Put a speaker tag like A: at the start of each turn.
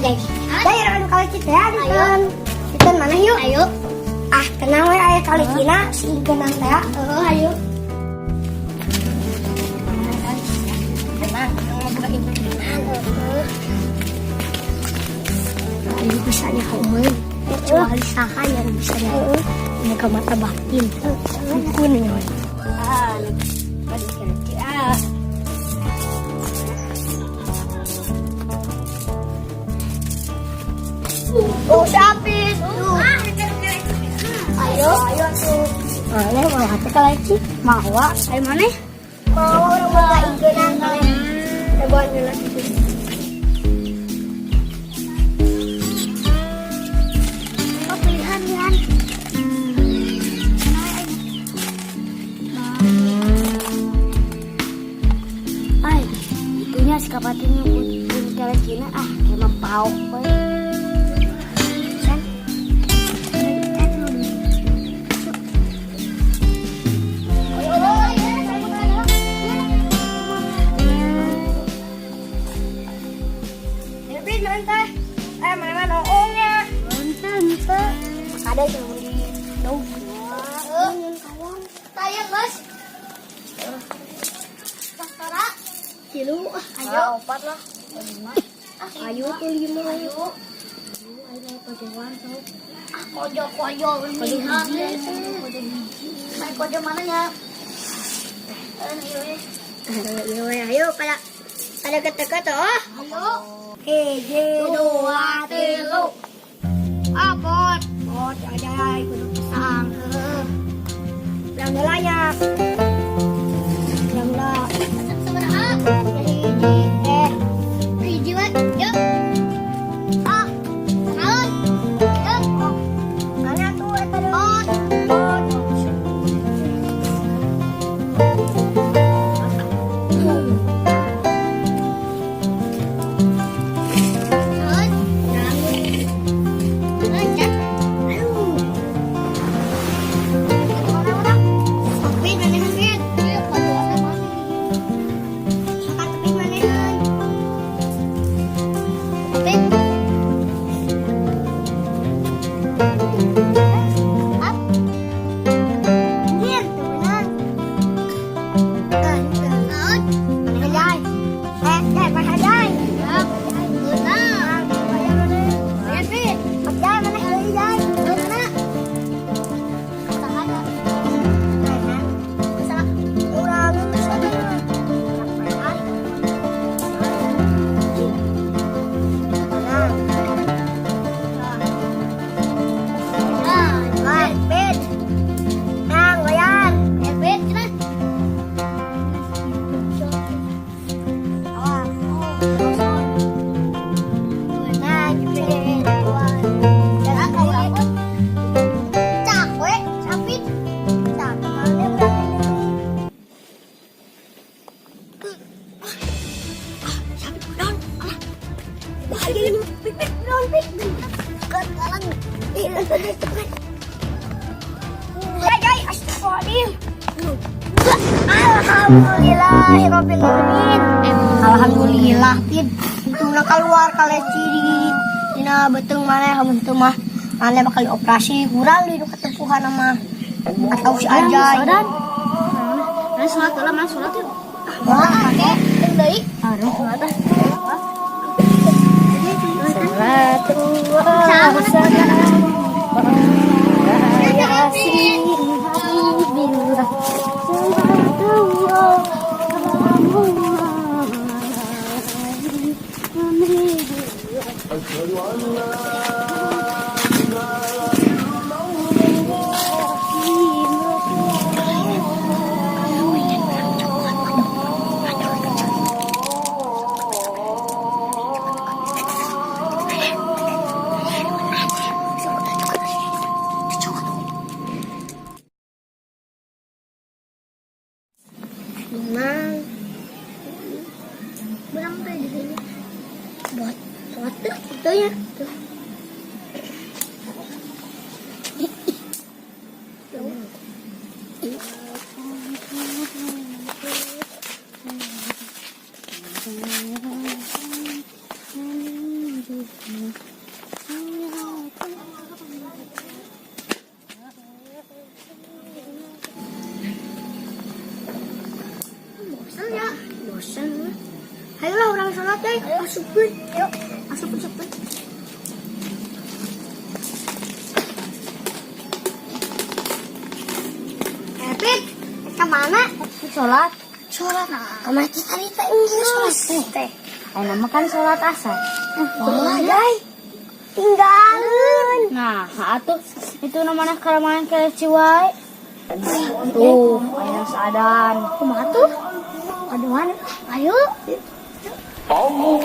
A: guys.
B: Ayo orang kali kita ya, kita mana yuk?
A: Ayo.
B: Ah, tenang we aya kali Cina, singkenan teh.
A: Ayo.
B: Tenang, mau buka ibu. Ini bisanya kamu. Kecuali saha yang bisa ini ke mata batin. Kun ya.
A: Ah, pada kira-kira.
B: Oh, siapin.
A: Ayo.
B: Ayo tuh. Mana mau hati kaleci? Mau.
A: Ayo mana?
B: Mau orang buka ingkenan kalian. Coba nyala situ.
A: Oh, pilihan. Ay, itunya si kapatinnya pun kira Cina emang pau.
B: Mana ongnya? Ada yang di daun.
A: Kawan. Tayang, Mas. Tara.
B: Kilo.
A: Ayo.
B: 4 lah. 5. Ayo tuh 5 ayo. Ayo padewan tuh.
A: Kojo lihat. Kojo mana ya?
B: Ayo pada kata-kata oh.
A: Ayo.
B: Hiji, 2, 3.
A: Apot.
B: Bot ada kudu pisang. Yang layak. Yang lah.
A: Seberapa?
B: Hiji.
A: Hiji we. Yuk. Ah. Kenalan. Yuk.
B: Mana tuh eta deui?
A: Bot.
B: Bot. Alhamdulillah Tid itu keluar kaleci dina beteng mana kamu itu mah mana bakal operasi kurang di ketempuhan mah atau si Ajay
A: Mana sholat lah, mana sholat yuk.
B: wah kakek deui
A: Ada sholat ah.
B: Berang tuh di sini buat itu ya tuh.
A: bosan.
B: Ayolah orang sholat deh. Masuk pun. Yuk. Masuk pun. Pit, ke mana?
A: Sholat.
B: Sholat. Kamar kita kita ini sholat teh.
A: Ayo makan sholat asar.
B: Wah, guys. Tinggalin.
A: Nah, atuh itu namanya karamahan keleci wae. Tuh, ayo sadan.
B: Kumaha tuh?
A: Aduan,
B: Ayo.
C: Allah